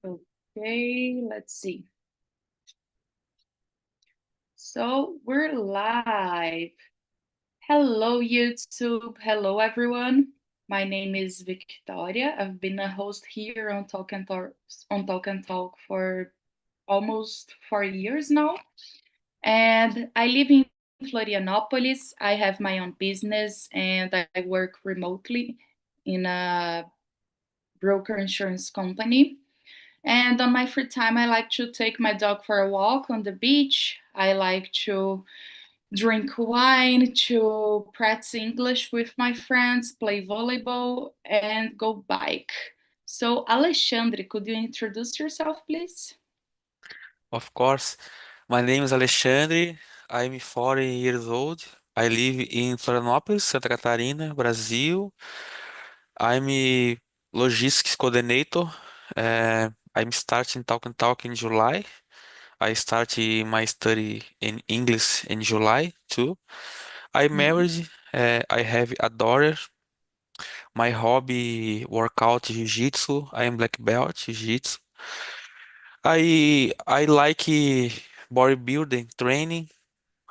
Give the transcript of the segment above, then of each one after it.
Okay, let's see. So we're live. Hello, YouTube. Hello, everyone. My name is Victoria. I've been a host here on Talk and Talk for almost 4 years now. And I live in Florianopolis. I have my own business and I work remotely in a broker insurance company. And on my free time, I like to take my dog for a walk on the beach. I like to drink wine, to practice English with my friends, play volleyball, and go bike. So, Alexandre, could you introduce yourself, please? Of course. My name is Alexandre. I'm 40 years old. I live in Florianópolis, Santa Catarina, Brazil. I'm a logistics coordinator. I'm starting Talk and Talk in July. I started my study in English in July too. I'm Mhm. married. I have a daughter. My hobby workout jiu-jitsu. I am black belt jiu-jitsu. I like bodybuilding training.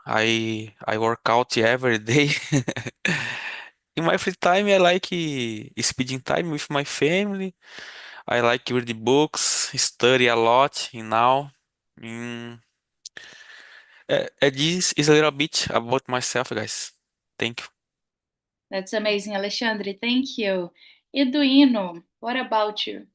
I work out every day. In my free time, I like spending time with my family. I like read books, study a lot. And now, mm, this is a little bit about myself, guys. Thank you. That's amazing, Alexandre. Thank you. Eduino, what about you?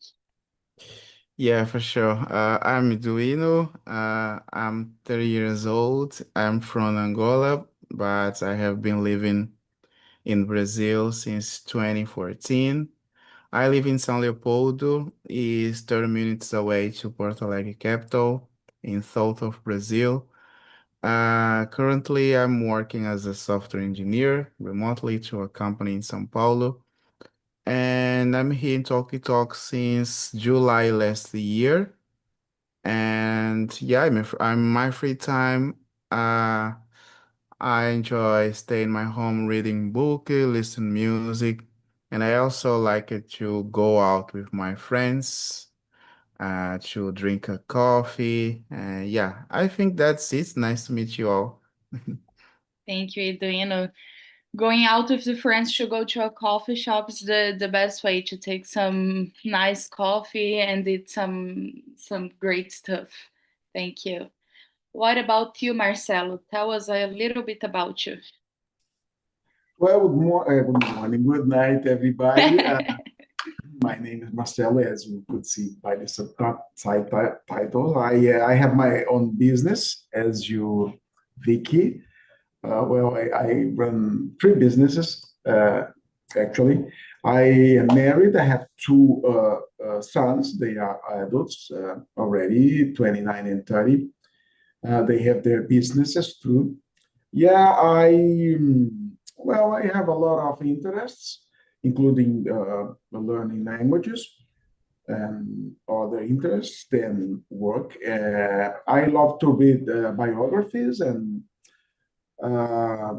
Yeah, for sure. I'm Duino. I'm 30 years old. I'm from Angola, but I have been living in Brazil since 2014. I live in São Leopoldo, is 30 minutes away to Porto Alegre capital in south of Brazil. Currently, I'm working as a software engineer remotely to a company in São Paulo. And I'm here in Talkie Talk since July last year. And yeah, I'm my free time. Uh, I enjoy staying in my home reading book, listen music, and I also like it to go out with my friends, to drink a coffee. Yeah, I think that's it. Nice to meet you all. Thank you, Eduino. Going out with the friends to go to a coffee shop is the best way to take some nice coffee and eat some great stuff. Thank you. What about you, Marcelo? Tell us a little bit about you. Well, good morning, good night, everybody. My name is Marcelo, as you could see by the subtitle. I have my own business, as you, Vicky. I run three businesses, actually. I am married. I have two sons. They are adults already, 29 and 30. They have their businesses too. Yeah, I have a lot of interests, including learning languages and other interests than work. I love to read biographies and uh,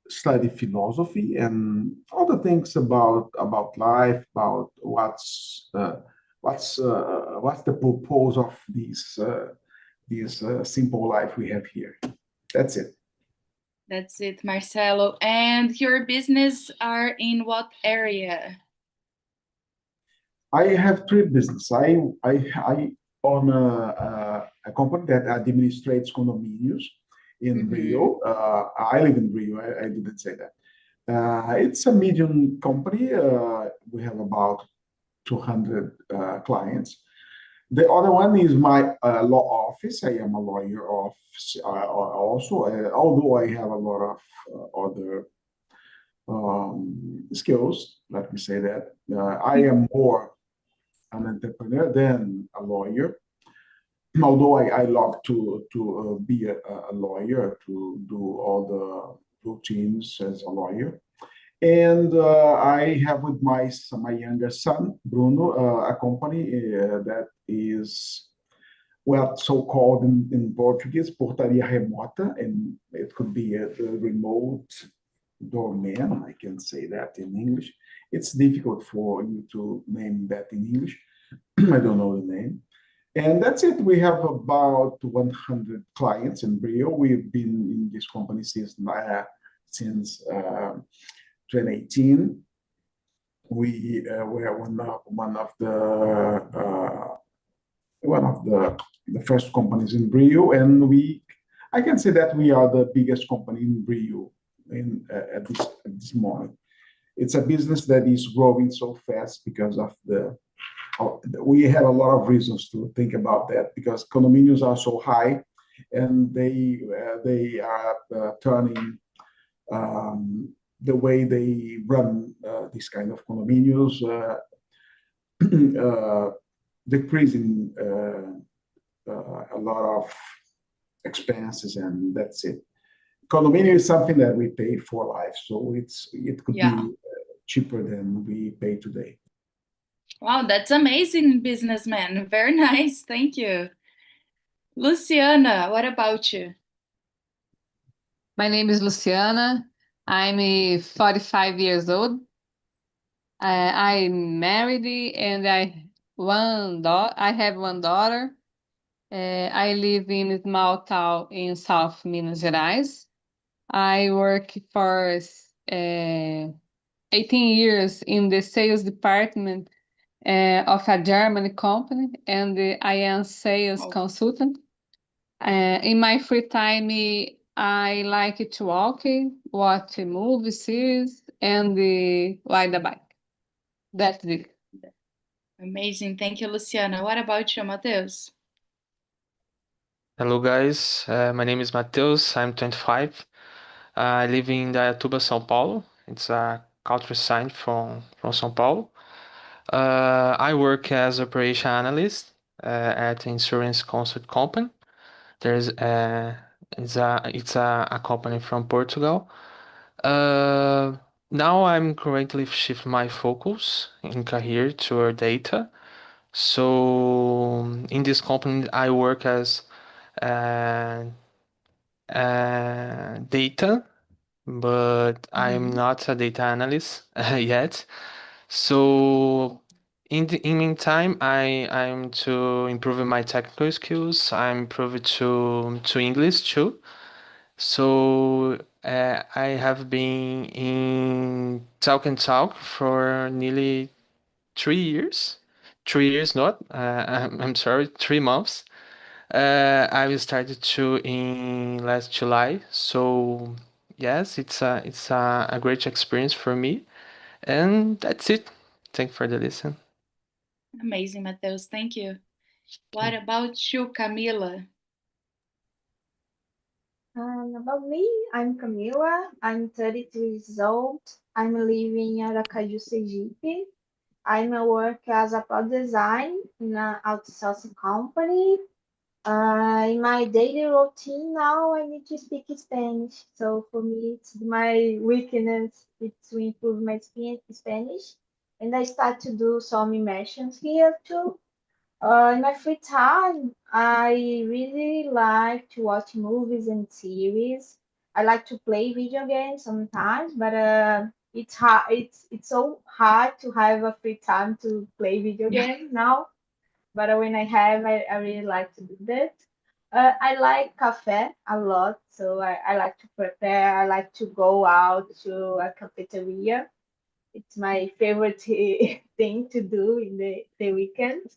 study philosophy and other things about life, about what's the purpose of this simple life we have here. That's it. That's it, Marcelo. And your business are in what area? I have three business. I own a company that administrates condominiums in Mm-hmm. Rio. I live in Rio. I didn't say that. It's a medium company. We have about 200 clients. The other one is my law office. I am a lawyer also, although I have a lot of other skills. Let me say that. I am more an entrepreneur than a lawyer. Although I love to be a lawyer, to do all the routines as a lawyer. And I have with my younger son, Bruno, a company that is, well, so-called in Portuguese, portaria remota, and it could be a remote doorman. I can say that in English. It's difficult for you to name that in English. I don't know the name. And that's it. We have about 100 clients in Brio. We've been in this company since 2018. We were one of the first companies in Brio, and I can say that we are the biggest company in Brio at this moment. It's a business that is growing so fast because of we have a lot of reasons to think about that, because condominiums are so high, and they are turning the way they run this kind of condominiums, decreasing a lot of expenses, and that's it. Condominium is something that we pay for life, so it could be cheaper than we pay today. Wow, that's amazing, businessman. Very nice. Thank you. Luciana, what about you? My name is Luciana. I'm 45 years old. I'm married and I have one daughter. I live in a small town in South Minas Gerais. I work for 18 years in the sales department of a German company, and I am sales consultant. In my free time, I like to walk, watch movies, series, and ride a bike. That's it. Amazing. Thank you, Luciana. What about you, Mateus? Hello guys, my name is Matheus, I'm 25. I live in Indaiatuba, São Paulo. It's a countryside from São Paulo. I work as operation analyst at insurance consult company. It's a company from Portugal. Now I'm currently shifting my focus in career toward data. So in this company, I work as data, but I'm not a data analyst yet. So in meantime, I'm to improving my technical skills. I'm improving to English too. So I have been in TALKNTALK for nearly 3 years. 3 years, not. I'm sorry, 3 months. I started to in last July. So yes, it's a great experience for me, and that's it. Thank you for the listen. Amazing, Mateus. Thank you. What about you, Camila? About me, I'm Camila. I'm 32 years old. I'm living in Aracaju, Sergipe. I'm work as a product design in an outsourcing company. In my daily routine now, I need to speak Spanish. So for me, it's my weakness. It's to improve my Spanish, and I start to do some immersions here too. In my free time, I really like to watch movies and series. I like to play video games sometimes, but it's hard. It's so hard to have a free time to play video games now. But when I have, I really like to do that. I like cafe a lot, so I like to prepare. I like to go out to a cafeteria. It's my favorite thing to do in the weekend.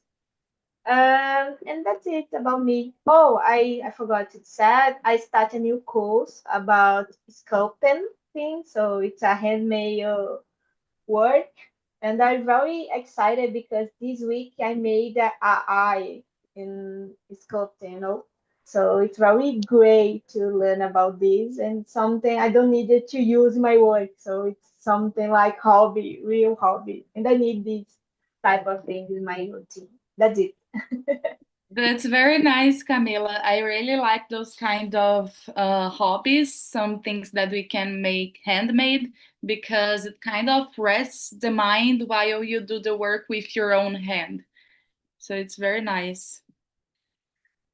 And that's it about me. Oh, I forgot to say, I start a new course about sculpting things. So it's a handmade work. And I'm very excited because this week I made a eye in sculpting. So it's very great to learn about this and something I don't need it to use my work. So it's something like hobby, real hobby. And I need this type of thing in my routine. That's it. That's very nice, Camila. I really like those kind of hobbies, some things that we can make handmade, because it kind of rests the mind while you do the work with your own hand. So it's very nice.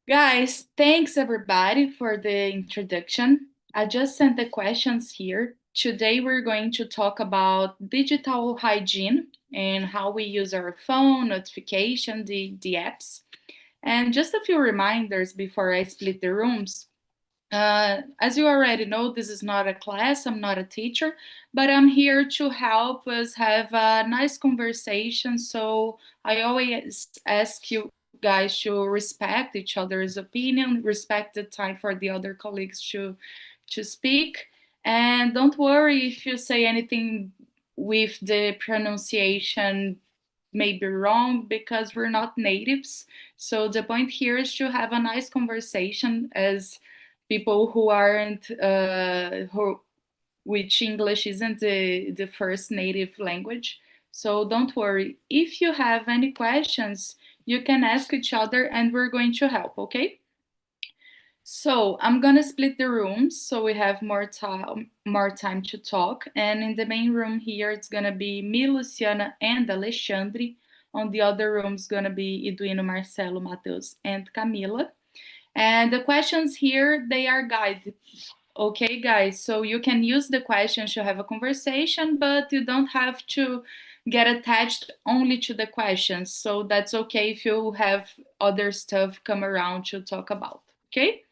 Guys, thanks everybody for the introduction. I just sent the questions here. Today we're going to talk about digital hygiene and how we use our phone, notification, the apps. And just a few reminders before I split the rooms. As you already know, this is not a class, I'm not a teacher, but I'm here to help us have a nice conversation. So I always ask you guys to respect each other's opinion, respect the time for the other colleagues to speak. And don't worry if you say anything with the pronunciation may be wrong, because we're not natives. So the point here is to have a nice conversation as people who aren't which English isn't the first native language. So don't worry. If you have any questions, you can ask each other and we're going to help, okay? So I'm gonna split the rooms so we have more time to talk. And in the main room here, it's gonna be me, Luciana, and Alexandre. On the other room is gonna be Eduino, Marcelo, Matheus, and Camila. And the questions here, they are guided. Okay, guys, so you can use the questions to have a conversation, but you don't have to get attached only to the questions. So that's okay if you have other stuff come around to talk about, okay?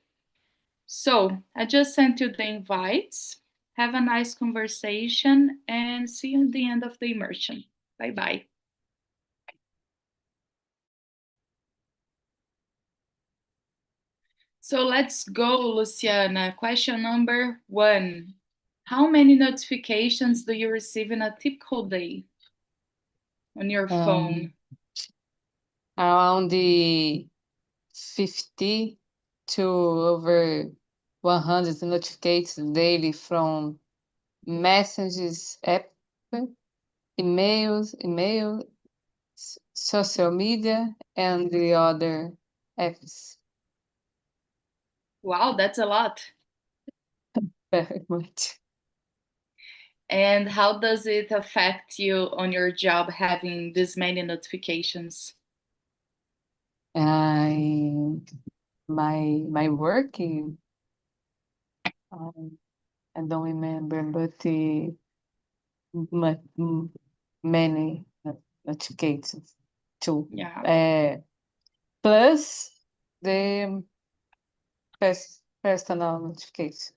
So I just sent you the invites. Have a nice conversation and see you at the end of the immersion. Bye-bye. So let's go, Luciana. Question number 1. How many notifications do you receive in a typical day on your phone? Around the 50 to over 100 notifications daily from messages app, emails, social media, and the other apps. Wow, that's a lot. Very much. And how does it affect you on your job having this many notifications? My work, I don't remember, but many notifications too. Yeah. Plus the personal notification.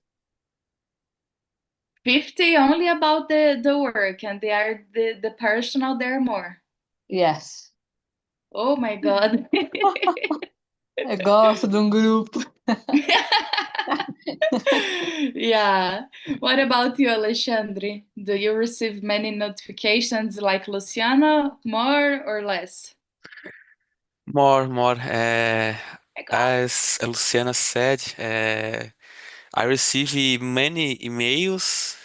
50 only about the work, and they are the personal, there are more. Yes. Oh my God. Eu gosto de grupo. Yeah. What about you, Alexandre? Do you receive many notifications like Luciana, more or less? More. My God. As Luciana said, I receive many emails,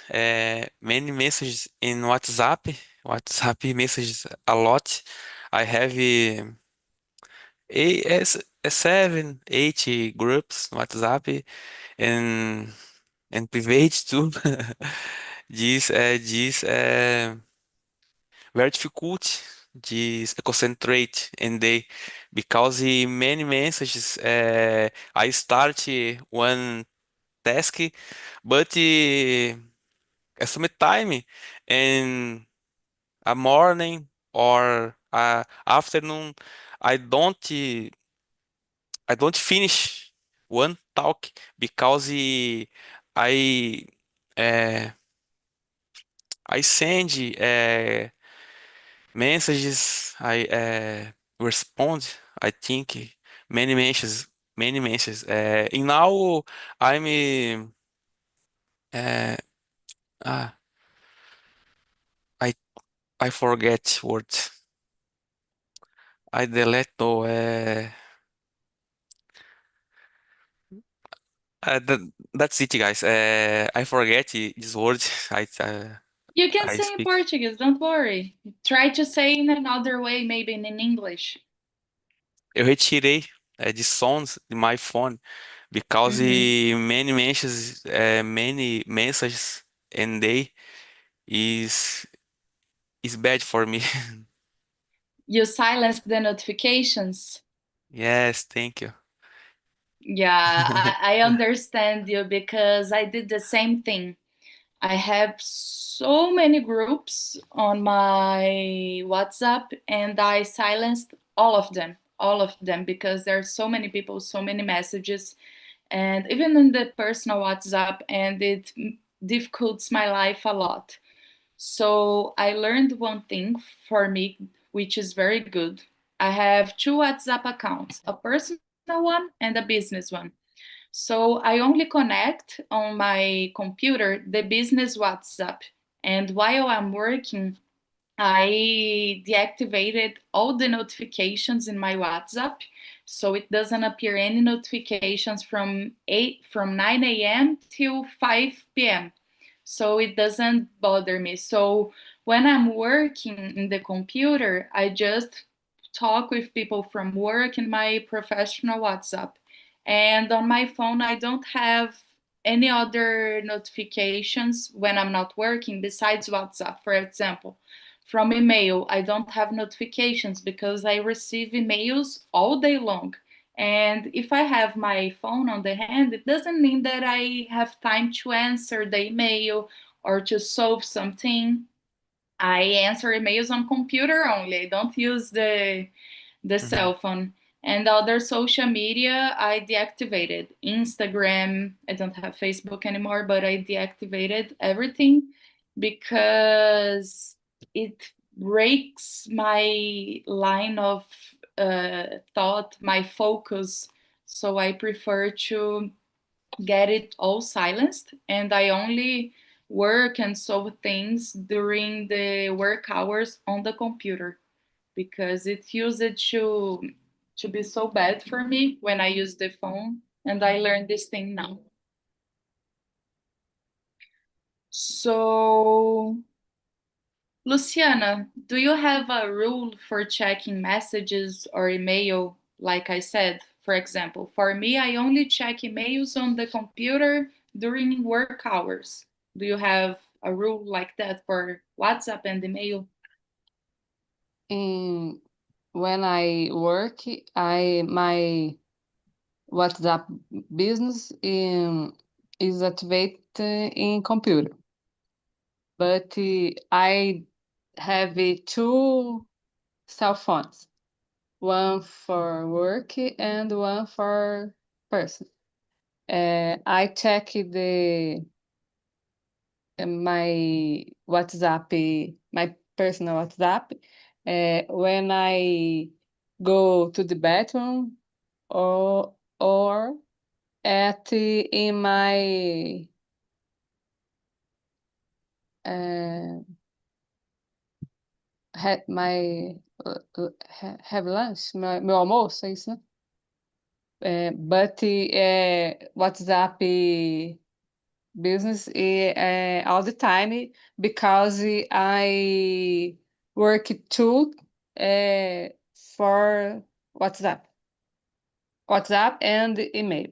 many messages in WhatsApp. WhatsApp messages a lot. I have 7, 8 groups no WhatsApp and private too. This very difficult de concentrate in day because many messages. I start one task, but some time in a morning or afternoon, I don't I don't finish one talk because I uh, I send messages. I respond. I think many messages. And now I'm uh, ah, I I forget words. I delete no. That's it, guys. I forget this word. You can I say in speak. Portuguese, don't worry. Try to say in another way, maybe in English. Eu retirei de sons de my phone because many messages and they is bad for me. You silence the notifications. Yes, thank you. Yeah, I understand you because I did the same thing. I have so many groups on my WhatsApp and I silenced all of them. all of them, because there are so many people, so many messages, and even in the personal WhatsApp, and it difficults my life a lot. So I learned one thing for me, which is very good. I have two WhatsApp accounts, a personal one and a business one. So I only connect on my computer the business WhatsApp. And while I'm working, I deactivated all the notifications in my WhatsApp, so it doesn't appear any notifications from 9 a.m. till 5 p.m. So it doesn't bother me. So when I'm working in the computer, I just talk with people from work in my professional WhatsApp. And on my phone, I don't have any other notifications when I'm not working besides WhatsApp, for example. From email, I don't have notifications because I receive emails all day long. And if I have my phone on the hand, it doesn't mean that I have time to answer the email or to solve something. I answer emails on computer only. I don't use the Mhm. cell phone. And other social media, I deactivated. Instagram, I don't have Facebook anymore, but I deactivated everything because it breaks my line of thought, my focus. So I prefer to get it all silenced, and I only work and solve things during the work hours on the computer, because it used to be so bad for me when I use the phone, and I learned this thing now. So, Luciana, do you have a rule for checking messages or email? Like I said, for example, for me, I only check emails on the computer during work hours. Do you have a rule like that for WhatsApp and email? In when I work, my WhatsApp business is activated in computer, but I have two cell phones, one for work and one for person. I check my WhatsApp, my personal WhatsApp, when I go to the bathroom or in my uh, my have lunch, meu almoço, é isso, né? But WhatsApp business all the time, because I work too for WhatsApp and email.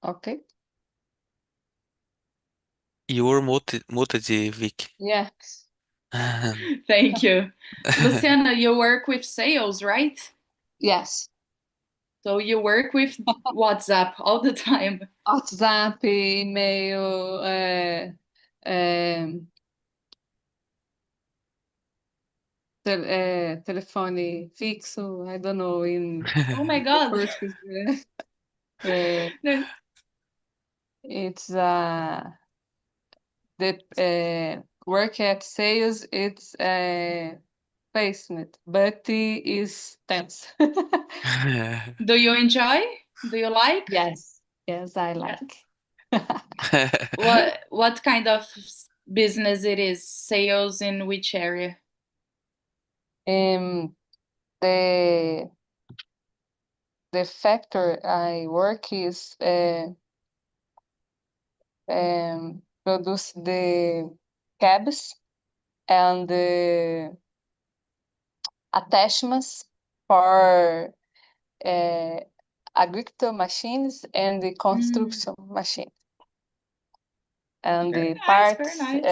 Okay. You're muted, Vic. Yeah. Thank you. Luciana, you work with sales, right? Yes. So you work with WhatsApp all the time. WhatsApp, email, telefone fixo. I don't know in Oh my God. Portuguese. Uh, No. it's the work at sales. It's placement, but it is tense. Do you enjoy? Do you like? Yes, I Yes. like. What kind of business it is? Sales in which area? Um, the factor I work is produce the cabs and the attachments for agricultural machines and the construction machine. And Very the nice, very parts, nice.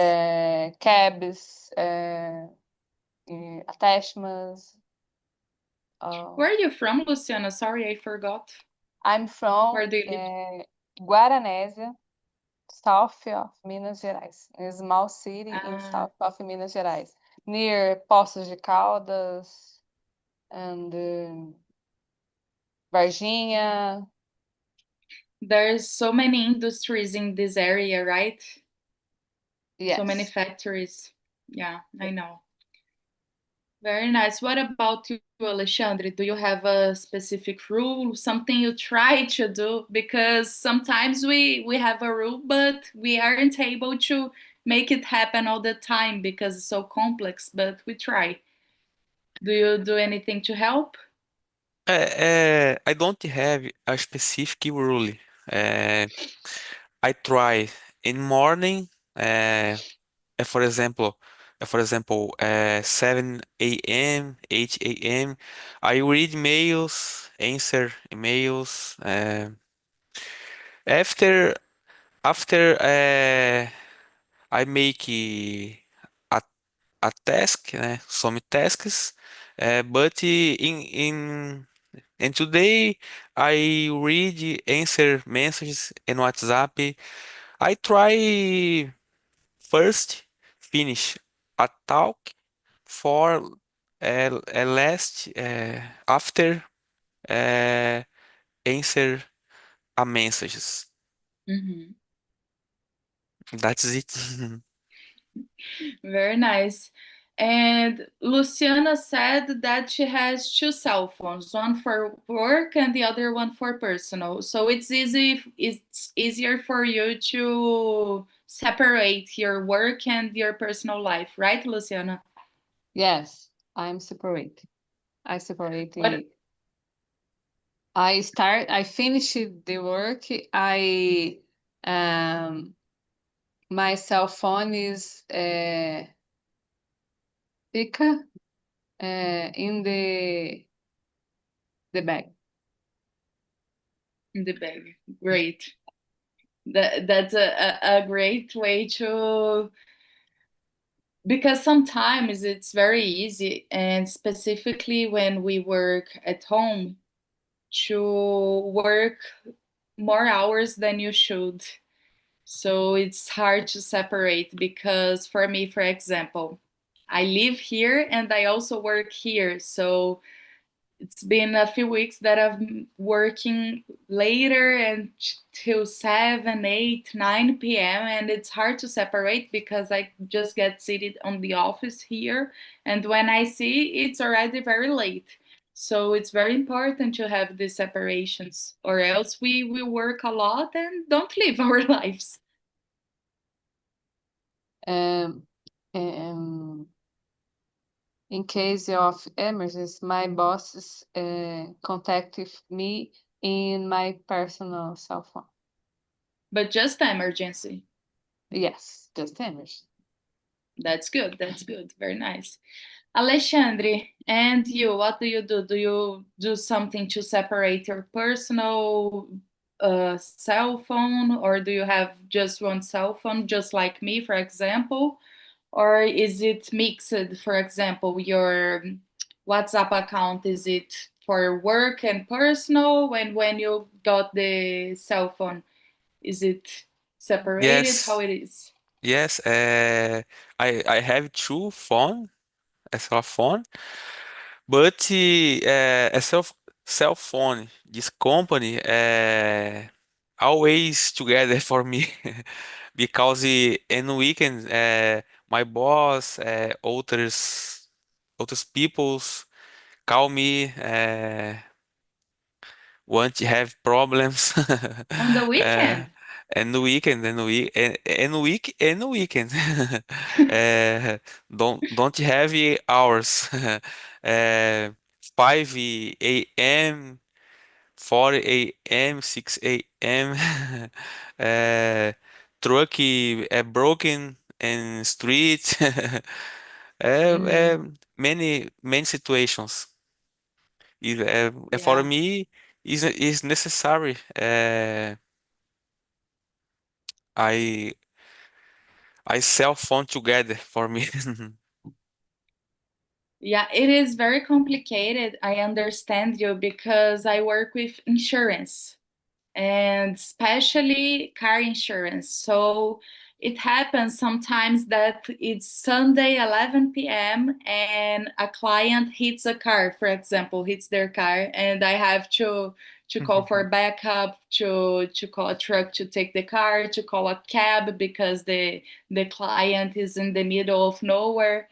cabs, attachments. Where are you from, Luciana? Sorry, I forgot. I'm from Where do you live? Guaranésia, south of Minas Gerais, a small city in Ah, south of Minas Gerais, near Poços de Caldas. and Varginha. There's so many industries in this area, right? Yes. So many factories. Yeah, I know. Very nice. What about you, Alexandre? Do you have a specific rule, something you try to do? Because sometimes we have a rule, but we aren't able to make it happen all the time because it's so complex, but we try. Do you do anything to help? I don't have a specific rule. Uh, I try in morning, uh, for example, 7 a.m., 8 a.m. I read emails, answer emails. After after I make a, a task, some tasks, but in today I read, answer messages in WhatsApp. I try first finish a talk for last after uh, answer a messages. Mhm. That's it. Very nice. And Luciana said that she has two cell phones, one for work and the other one for personal. So it's easier for you to separate your work and your personal life, right, Luciana? Yes, I'm separate. I separate What it. I finish the work. I my cell phone is fica in the bag. in the bag? Great. That's a great way to, because sometimes it's very easy, and specifically when we work at home, to work more hours than you should. So it's hard to separate because for me, for example, I live here and I also work here. So it's been a few weeks that I've been working later and till 7, 8, 9 p.m. And it's hard to separate because I just get seated on the office here. And when I see, it's already very late. So it's very important to have these separations, or else we will work a lot and don't live our lives. Um, um, in case of emergency, my bosses contact me in my personal cell phone. But just emergency. Yes, just emergency. That's good. That's good. Very nice. Alexandre, and you, what do you do? Do you do something to separate your personal cell phone, or do you have just one cell phone, just like me, for example? Or is it mixed? For example, your WhatsApp account, is it for work and personal? When you got the cell phone, is it separated? How Yes, it is? yes. I have two phone, a cell phone, but a cell phone. This company always together for me because in weekend my boss, outros peoples call me. Want to have problems On the uh, weekend? and the weekend and weekend don't have hours 5 a.m. 4 a.m. 6 a.m. uh, truck broken in street Mm, many situations for yeah. me is necessary. I I cell phone together for me. Yeah, it is very complicated. I understand you because I work with insurance and especially car insurance. So it happens sometimes that it's Sunday 11 p.m. and a client hits a car, for example, hits their car, and I have to call for backup, to call a truck to take the car, to call a cab because the client is in the middle of nowhere.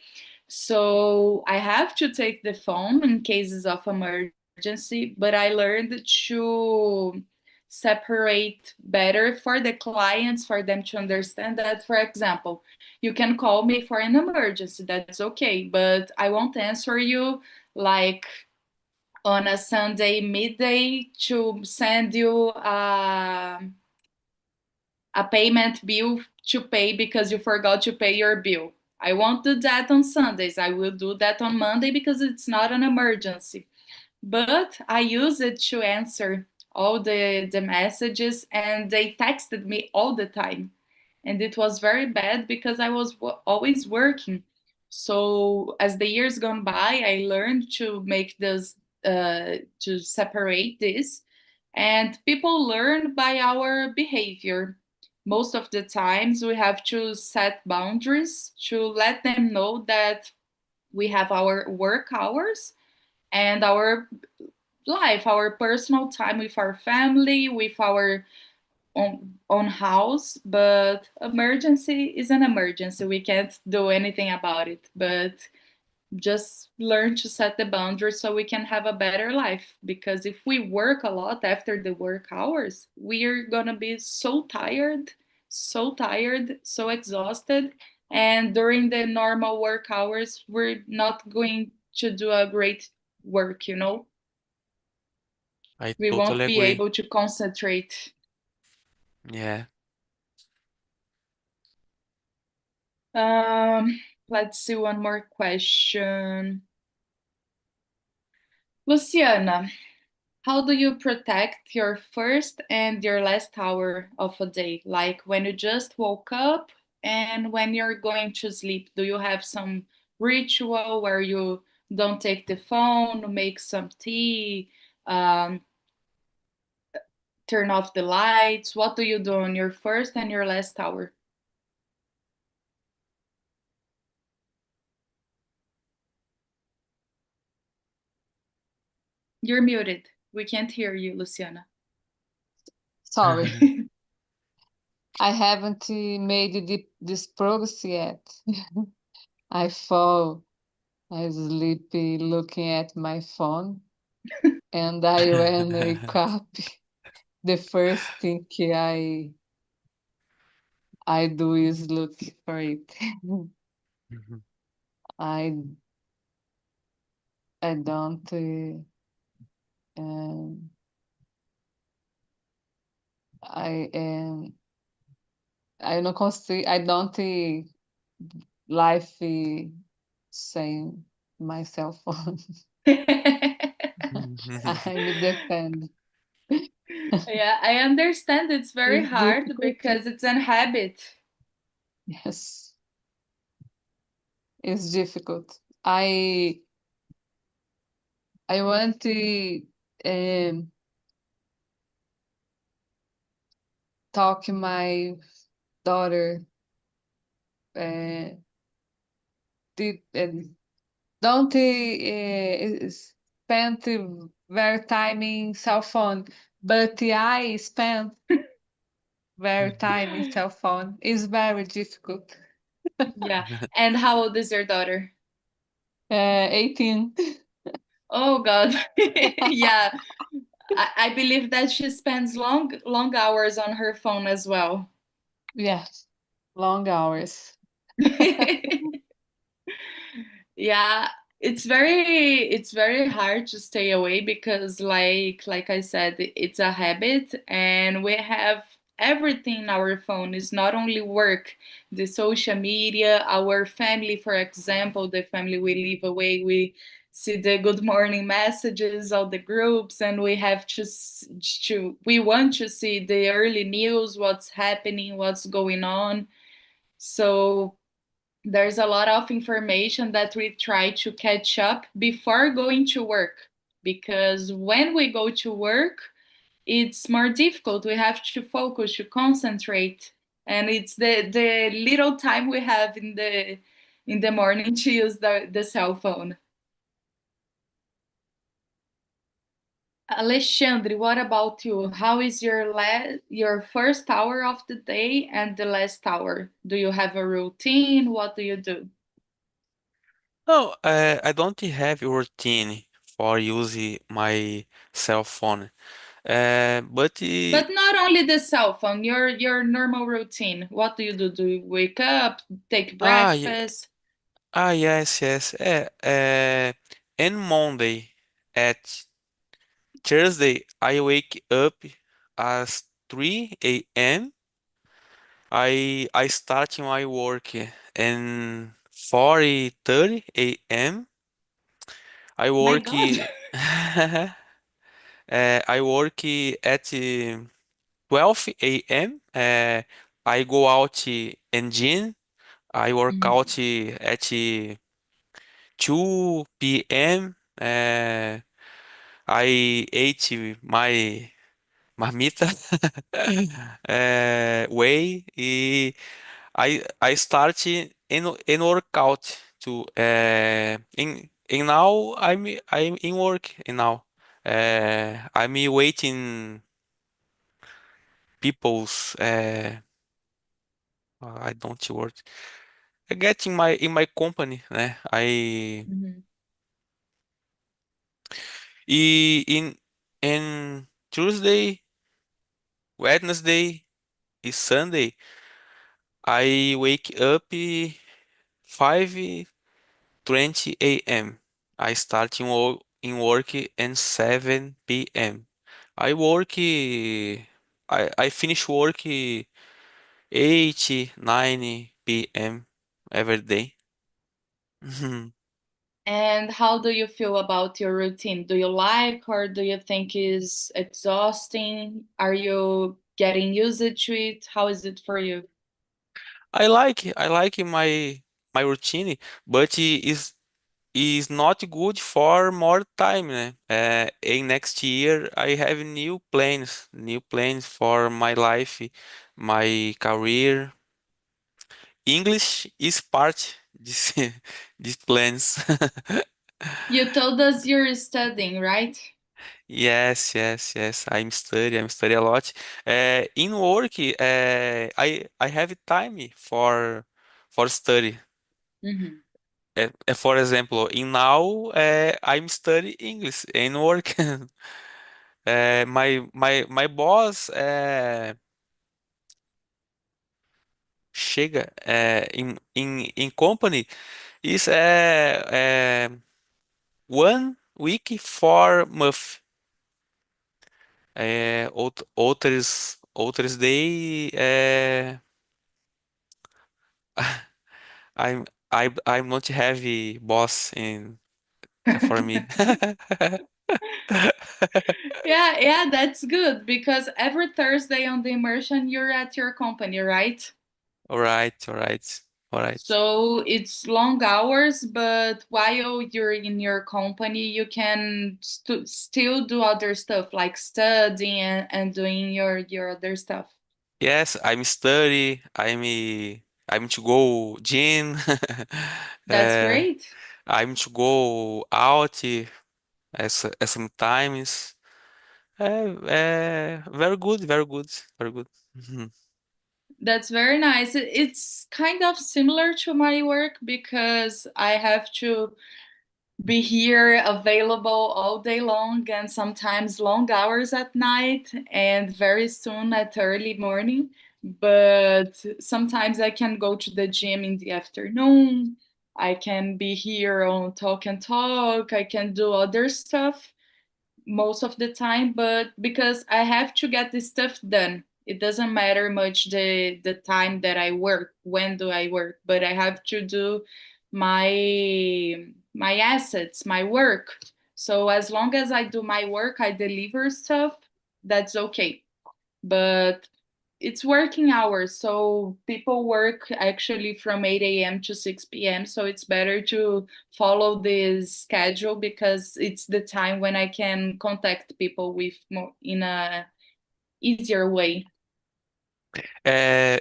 So I have to take the phone in cases of emergency, but I learned to separate better for the clients, for them to understand that, for example, you can call me for an emergency, that's okay, but I won't answer you like on a Sunday midday to send you a payment bill to pay because you forgot to pay your bill. I won't do that on Sundays. I will do that on Monday because it's not an emergency. But I use it to answer all the messages, and they texted me all the time. And it was very bad because I was always working. So as the years gone by, I learned to make this, to separate this. And people learn by our behavior. Most of the times we have to set boundaries to let them know that we have our work hours and our life, our personal time with our family, with our own house. But emergency is an emergency. We can't do anything about it. But just learn to set the boundaries so we can have a better life. Because if we work a lot after the work hours, we are gonna be so tired, so exhausted. And during the normal work hours, we're not going to do a great work, you know? I We won't totally be agree. able to concentrate. Yeah. Let's see one more question. Luciana, how do you protect your first and your last hour of a day? Like when you just woke up and when you're going to sleep, do you have some ritual where you don't take the phone, make some tea, um, turn off the lights? What do you do on your first and your last hour? You're muted. We can't hear you, Luciana. Sorry, I haven't made this progress yet. I fall, I sleep looking at my phone, and I when wake up, the first thing I do is look for it. I I don't um, I não consigo, I don't life saying my cell phone. I me defend. Yeah, I understand it's very It's hard difficult. because it's a habit. Yes, it's difficult. I want to talk my daughter uh, don't spend very time in cell phone, but I spend very time in cell phone. It's very difficult. Yeah. And how old is your daughter? 18. Oh God. Yeah. I believe that she spends long hours on her phone as well. Yes, long hours. Yeah, it's very hard to stay away because like I said, it's a habit and we have everything in our phone. It's not only work, the social media, our family, for example, the family we live away, we see the good morning messages, all the groups, and we have we want to see the early news, what's happening, what's going on. So there's a lot of information that we try to catch up before going to work, because when we go to work it's more difficult. We have to focus, to concentrate, and it's the little time we have in the morning to use the cell phone. Alexandre, what about you? How is your first hour of the day and the last hour? Do you have a routine? What do you do? No, I don't have a routine for using my cell phone. But But not only the cell phone, your normal routine. What do you do? Do you wake up, take yeah, breakfast? yes, yes. And Monday at Thursday, I wake up at 3 a.m. I start my work and 4:30 a.m. I My work God. I work at 12 a.m. I go out and gym. I work Mhm. out at 2 p.m. I ate my marmita way. I start in workout to and now I'm in work and now I'm waiting people's I don't work. I get in my company, né? Mhm. In Tuesday, Wednesday, and Sunday, I wake up 5:20 a.m. I start in work at 7 p.m. I work I finish work 8, 9 p.m. every day. And how do you feel about your routine? Do you like or do you think is exhausting? Are you getting used to it? How is it for you? I like my routine, but it is not good for more time, né? In next year I have new plans for my life, my career. English is part this these plans. You told us you're studying, right? Yes, yes, yes. I'm study a lot. In work, I have time for study. Mhm. For example, in now, I'm study English in work. My boss chega in company is 1 week 4 month. Outros day I'm not heavy boss in for me. Yeah, yeah, that's good because every Thursday on the immersion you're at your company, right? All right, all right, all right. So it's long hours, but while you're in your company, you can still do other stuff like studying and doing your other stuff. Yes, I'm study. I'm to go gym. That's uh, great. I'm to go out as sometimes. Very good, very good, very good. Mhm. That's very nice. It's kind of similar to my work because I have to be here available all day long and sometimes long hours at night and very soon at early morning. But sometimes I can go to the gym in the afternoon. I can be here on Talk and Talk. I can do other stuff most of the time, but because I have to get this stuff done. It doesn't matter much the time that I work, when do I work, but I have to do my assets, my work. So as long as I do my work, I deliver stuff, that's okay. But it's working hours, so people work actually from 8 a.m. to 6 p.m. So it's better to follow this schedule because it's the time when I can contact people with more in a easier way.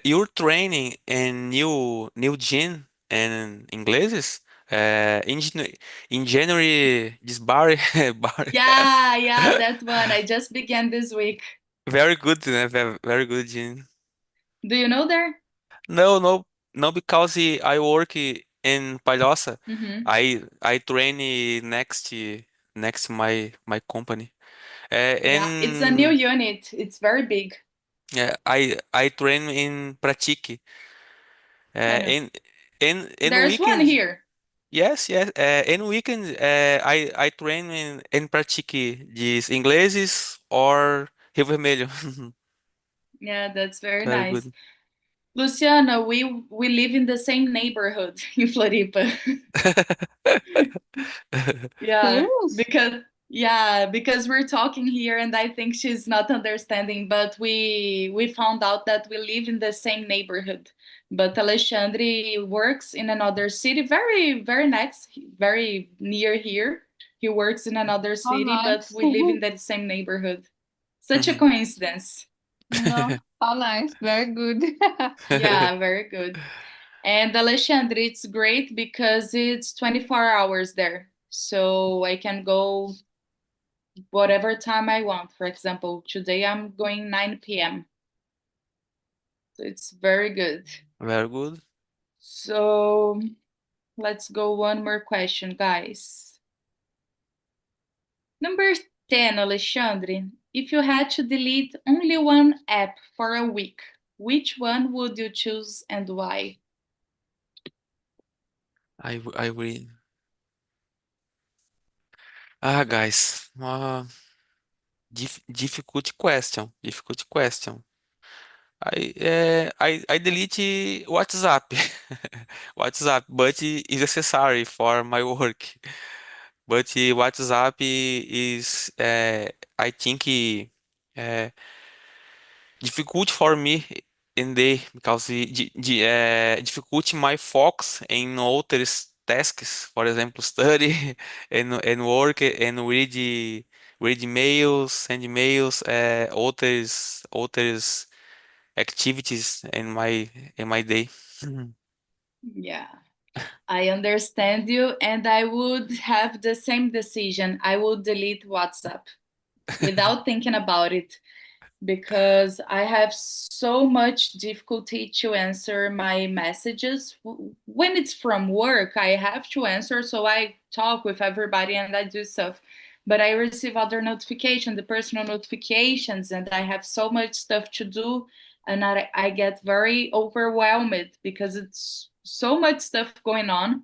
You're training in new gene and Ingleses? In January, this bar, bar. Yeah, that one. I just began this week. Very good, né? Very good, Gene. Do you know there? No, no, no, because I work in Palhoça. Mm-hmm. I train next to my company. Yeah, it's a new And unit. It's very big. yeah, I train in Pratique. I know. In There's one weekends, here. yes, yes. In weekends, I train in Pratique these ingleses or Rio Vermelho. Yeah, that's very Very nice. good. Luciana, we live in the same neighborhood in Floripa. Yeah, Serious? because we're talking here and I think she's not understanding, but we found out that we live in the same neighborhood. But Alexandre works in another city, very next, very near here. He works in another How city, but nice. we live in the same neighborhood. Such a coincidence. No, how nice. Very good. Yeah, very good. And Alexandre, it's great because it's 24 hours there. So I can go whatever time I want. For example, today I'm going 9 p.m. So it's very good. Very good. So let's go one more question, guys. Number 10, Alexandre. If you had to delete only one app for a week, which one would you choose and why? I read. Ah, guys, difficult question. Difficult question. I delete WhatsApp. WhatsApp, but it's necessary for my work. But WhatsApp is, I think, uh, difficult for me in day because difficult my focus in outros tasks, for example, study and work and read emails, send emails, outras activities in my day. Mhm. Yeah, I understand you, and I would have the same decision. I would delete WhatsApp without thinking about it because I have so much difficulty to answer my messages. When it's from work, I have to answer, so I talk with everybody and I do stuff. But I receive other notifications, the personal notifications, and I have so much stuff to do, and I get very overwhelmed because it's so much stuff going on.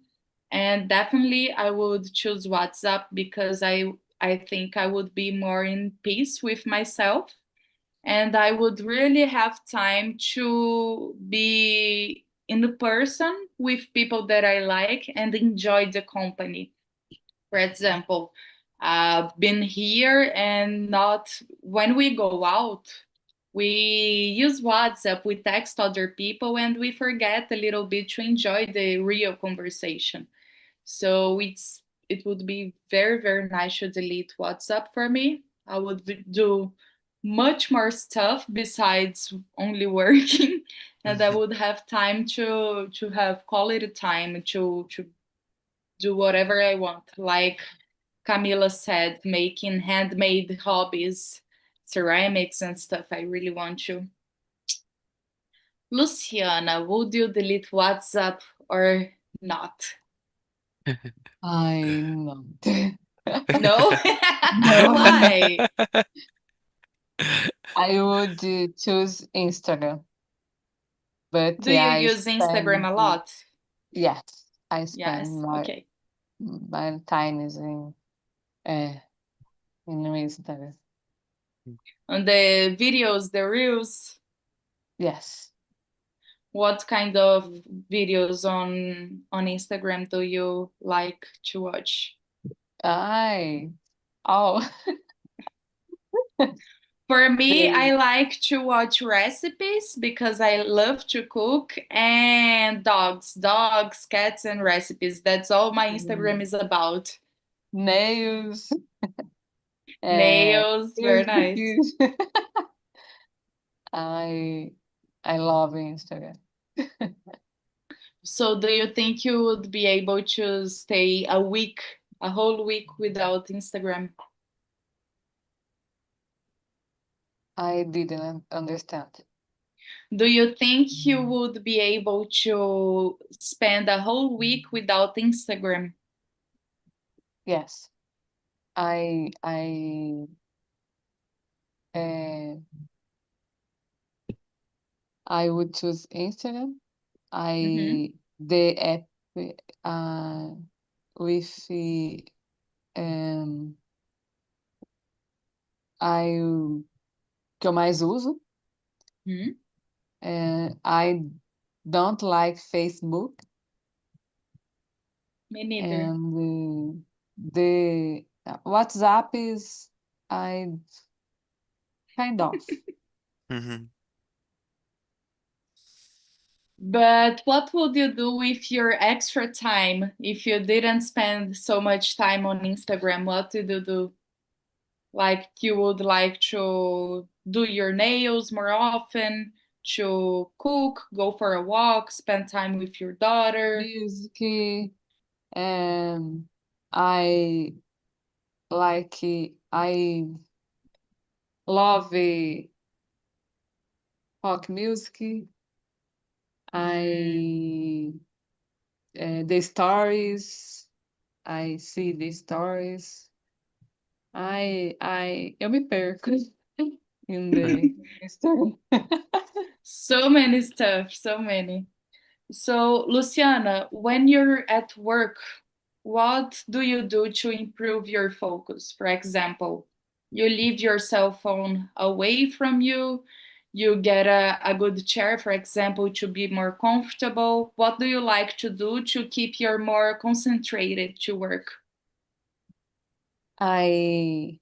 And definitely, I would choose WhatsApp because I think I would be more in peace with myself and I would really have time to be in the person with people that I like and enjoy the company. For example, been here and not when we go out, we use WhatsApp, we text other people, and we forget a little bit to enjoy the real conversation. So it would be very nice to delete WhatsApp for me. I would do much more stuff besides only working, and I would have time to have quality time to do whatever I want. Like Camila said, making handmade hobbies, ceramics and stuff. I really want to. Luciana, would you delete WhatsApp or not? I know. No? No, Why? I would choose Instagram. But Do yeah, you I use Instagram spend, a lot? yes, I spend Yes. Okay. my time is in Instagram. On the videos, the reels, Yes. what kind of videos on Instagram do you like to watch? I oh For me, the I like to watch recipes because I love to cook and dogs, cats, and recipes. That's all my Instagram is about. nails. Uh, Nails, very nice. I I love Instagram. So do you think you would be able to stay a whole week without Instagram? I didn't understand. Do you think you would be able to spend a whole week without Instagram? Yes, I uh, I would choose Instagram. Mhm. The app uh, with um, I que eu mais uso. Mhm. I don't like Facebook Me neither. and the WhatsApp is I kind of. Mhm. But what would you do with your extra time if you didn't spend so much time on Instagram? What did you do? Like you would like to do your nails more often, to cook, go for a walk, spend time with your daughter. Music, and I like I love rock music. I the stories. I see the stories. Eu me perco in the story. So many stuff, so many. So, Luciana, when you're at work, what do you do to improve your focus? For example, you leave your cell phone away from you, you get a good chair, for example, to be more comfortable. What do you like to do to keep you more concentrated to work? I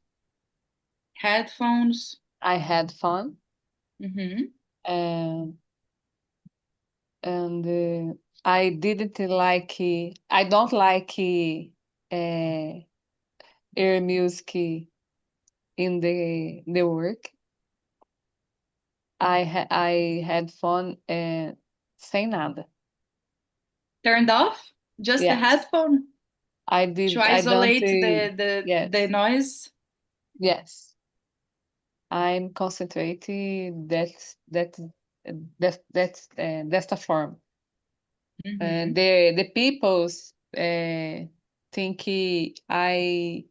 Headphones? I had fun Mm-hmm. and I didn't like I don't like air music in the work. I had fun sem nada. Turned off? Just the Yes, headphone to I don't isolate the yes, noise? yes. I'm concentrating that's the form. Mm-hmm. The people's think I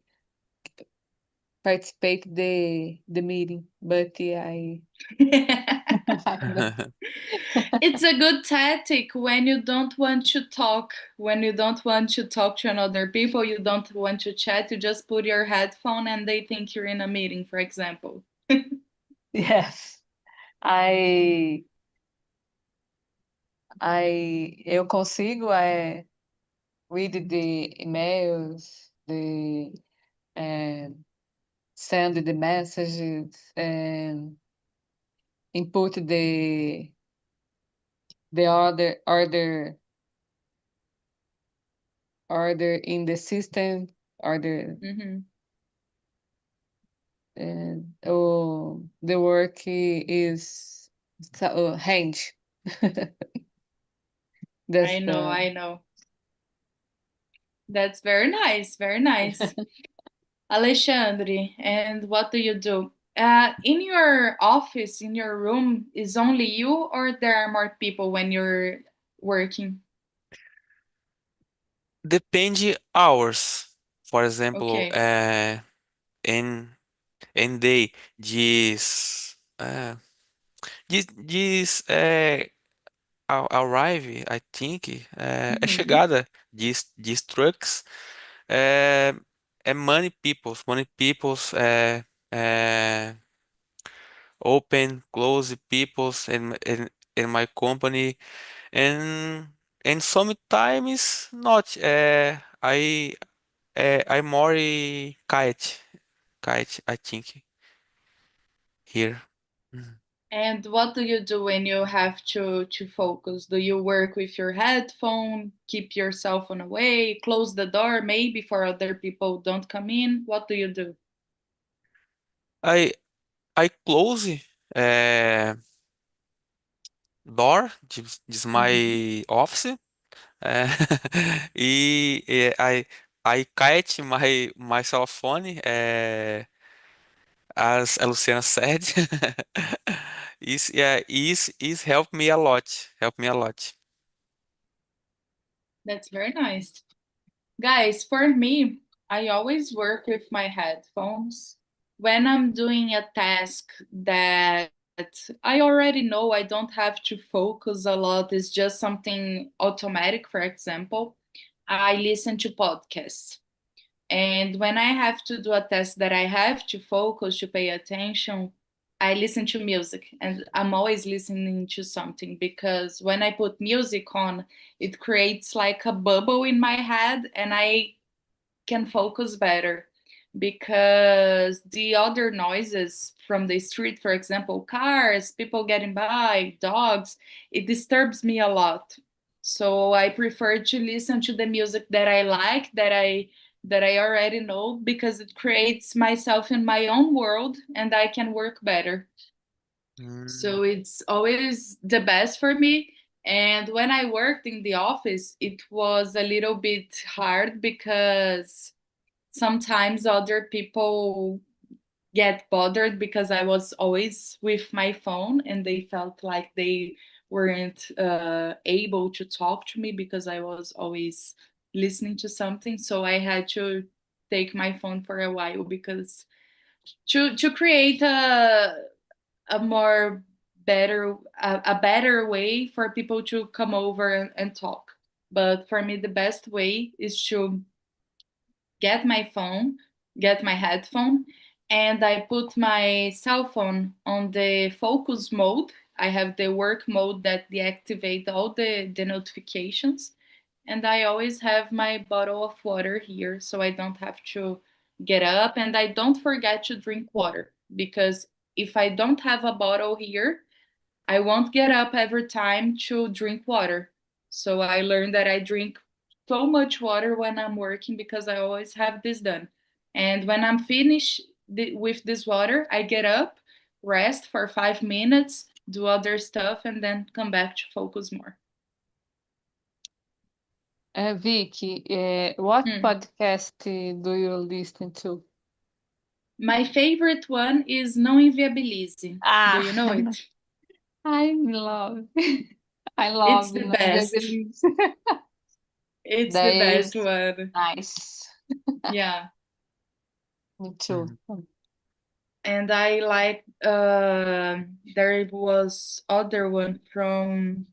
participate the meeting, but I I don't. It's a good tactic when you don't want to talk, when you don't want to talk to another people, you don't want to chat, you just put your headphone and they think you're in a meeting, for example. Yes, I eu consigo read the emails, the send the messages, and input the order in the system, order Hmm. the work is hand. I That's know, I know. That's very nice, very nice. Alexandre, and what do you do? In your office, in your room, is only you or there are more people when you're working? Depende hours. For example, Okay. em day diz arrive, I think, é Mm-hmm. chegada, diz trucks, é, é money peoples, open, close peoples in my company, and sometimes not. I more kite, I think here. Mhm. And what do you do when you have to focus? Do you work with your headphone, keep your cell phone away, close the door maybe for other people don't come in? What do you do? I I close, uh, door, this is my office. É, I kite my cell phone, as a Luciana said. Is help me a lot. Help me a lot. That's very nice. Guys, for me, I always work with my headphones. When I'm doing a task that I already know I don't have to focus a lot, it's just something automatic, for example, I listen to podcasts. And when I have to do a test that I have to focus, to pay attention, I listen to music. And I'm always listening to something because when I put music on, it creates like a bubble in my head and I can focus better because the other noises from the street, for example, cars, people getting by, dogs, it disturbs me a lot. So I prefer to listen to the music that I like, that I already know, because it creates myself in my own world and I can work better. Mm. So it's always the best for me. And when I worked in the office, it was a little bit hard because sometimes other people get bothered because I was always with my phone and they felt like they weren't able to talk to me because I was always listening to something. So I had to take my phone for a while because to create a more better a better way for people to come over and talk. But for me, the best way is to get my phone, get my headphone, and I put my cell phone on the focus mode. I have the work mode that deactivate all the notifications. And I always have my bottle of water here so I don't have to get up and I don't forget to drink water because if I don't have a bottle here, I won't get up every time to drink water. So I learned that I drink so much water when I'm working because I always have this done. And when I'm finished with this water, I get up, rest for 5 minutes, do other stuff, and then come back to focus more. Vicky, what Hmm. podcast do you listen to? My favorite one is Não Inviabilize. Do you know it? I love, I It's love the Não best. Inviabilize. It's That the best is one. nice. Yeah. Me too. And I like there was other one from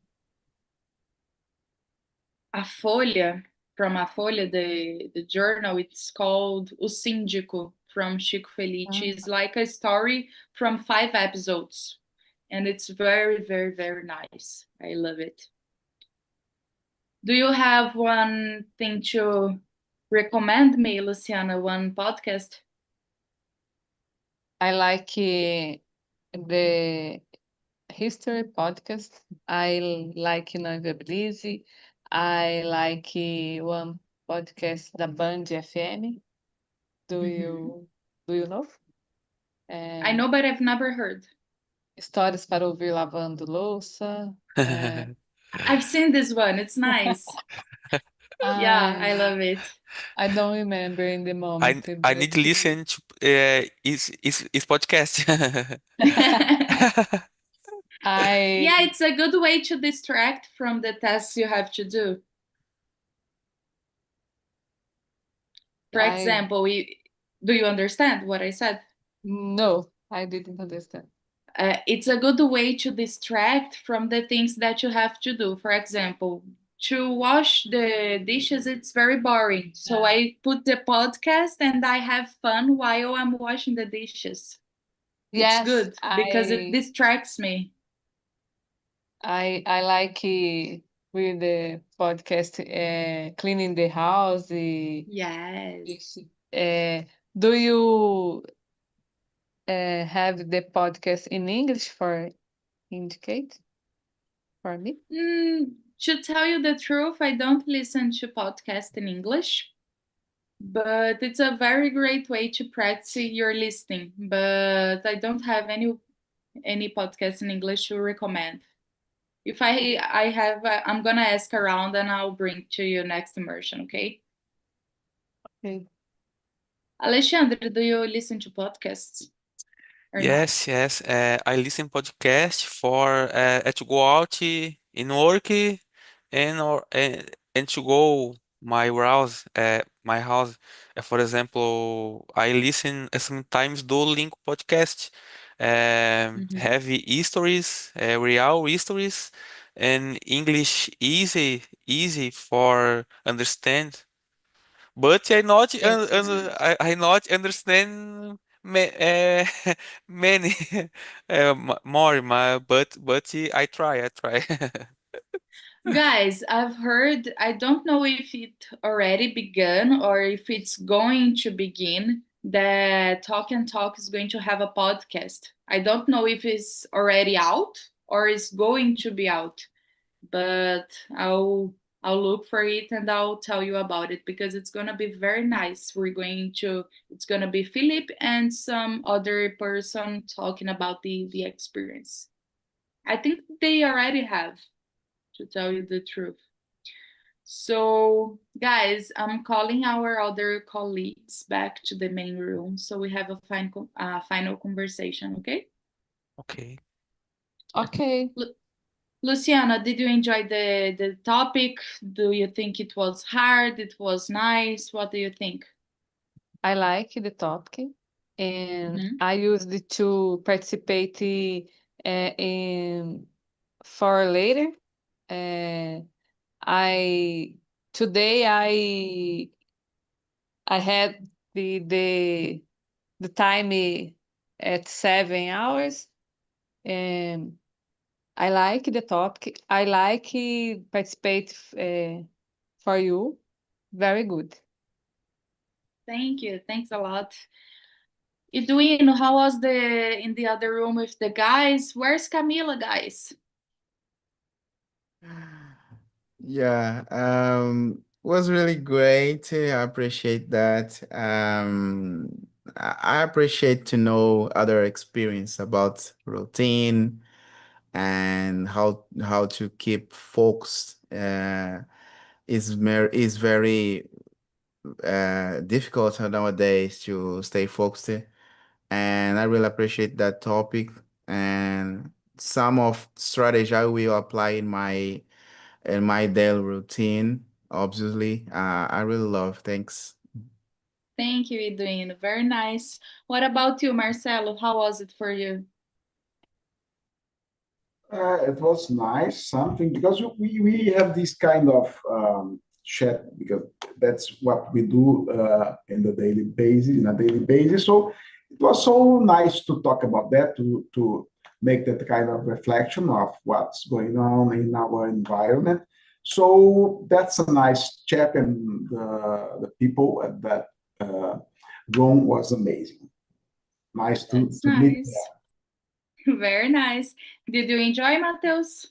a Folha, the journal. It's called O Síndico from Chico Felice. It's like a story from 5 episodes, and it's very, very, very nice. I love it. Do you have one thing to recommend me, Luciana? One podcast? I like the history podcast. I like Não Inviabilize. I like one podcast da Band FM. Do you know? I know, but I've never heard. Histórias para ouvir lavando louça. I've seen this one. It's nice. Yeah, I love it. I don't remember in the moment. I need to listen to his podcast. Yeah, it's a good way to distract from the tasks you have to do. For example, do you understand what I said? No, I didn't understand. It's a good way to distract from the things that you have to do. For example, to wash the dishes, it's very boring. So I put the podcast and I have fun while I'm washing the dishes. It's good because it distracts me. I like with the podcast cleaning the house. Yes. Do you have the podcast in English for indicate for me? To tell you the truth, I don't listen to podcasts in English, but it's a very great way to practice your listening. But I don't have any podcast in English to recommend. If I have, I'm gonna ask around and I'll bring to you next immersion, okay? Okay. Alexandre, do you listen to podcasts or not? Yes. I listen podcast for to go out in work and to go my house. For example, I listen sometimes Duolingo podcast, Mhm. have histories, real histories, and English easy for understand. But That's nice. I not understand many more but I try. Guys, I've heard, I don't know if it already begun or if it's going to begin, that Talk and Talk is going to have a podcast. I don't know if it's already out or it's going to be out, but I'll look for it and I'll tell you about it because it's gonna be very nice. It's gonna be Philip and some other person talking about the experience. I think they already have, to tell you the truth. So, guys, I'm calling our other colleagues back to the main room so we have a final conversation, okay? Okay. Okay. Luciana, did you enjoy the topic? Do you think it was hard? It was nice? What do you think? I like the topic, and Mhm. I used it to participate in for later. Uh, I today I had the time at 7 hours, and I like the topic. I like participate for you. Very good. Thank you. Thanks a lot. Edwin, how was the in the other room with the guys? Where's Camila, guys? Yeah, was really great. I appreciate that. I appreciate to know other experience about routine and how to keep focused. Is very difficult nowadays to stay focused, and I really appreciate that topic and some of strategy I will apply in my daily routine. Obviously, I really love. Thanks. Thank you, Edwin. Very nice. What about you, Marcelo? How was it for you? It was nice, something because we have this kind of chat because that's what we do in the daily basis, in a daily basis. So it was so nice to talk about that, to make that kind of reflection of what's going on in our environment. So that's a nice chat, and the people at that room was amazing. Nice That's to meet nice. Very nice. Did you enjoy, Matheus?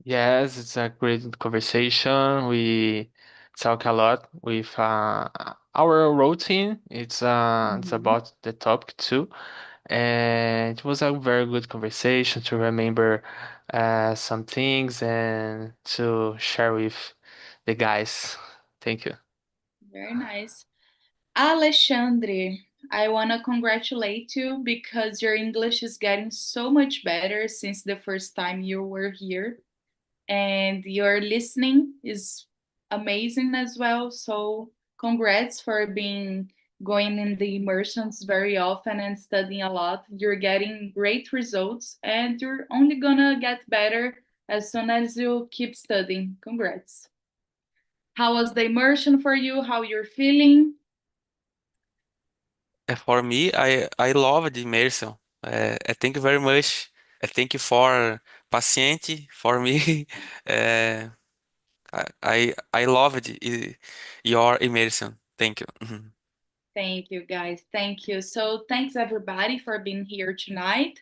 Yes, it's a great conversation. We talk a lot with our routine. It's Mhm. about the topic too, and it was a very good conversation to remember some things and to share with the guys. Thank you. Very nice. Alexandre, I want to congratulate you because your English is getting so much better since the first time you were here. And your listening is amazing as well. So, congrats for being going in the immersions very often and studying a lot. You're getting great results, and you're only gonna get better as soon as you keep studying. Congrats. How was the immersion for you? How you're feeling? For me, I love the immersion. I thank you very much. I thank you for paciente for me. Uh, I loved your immersion. Thank you. Mhm. Thank you, guys. Thank you. So, thanks everybody for being here tonight.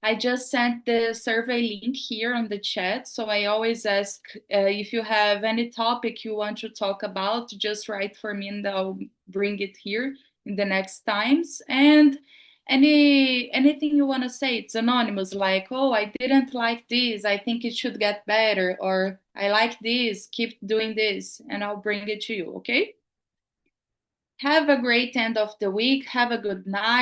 I just sent the survey link here on the chat. So, I always ask if you have any topic you want to talk about, just write for me and I'll bring it here in the next times. And Anything you want to say, it's anonymous, like, oh, I didn't like this, I think it should get better, or I like this, keep doing this, and I'll bring it to you, okay? Have a great end of the week. Have a good night.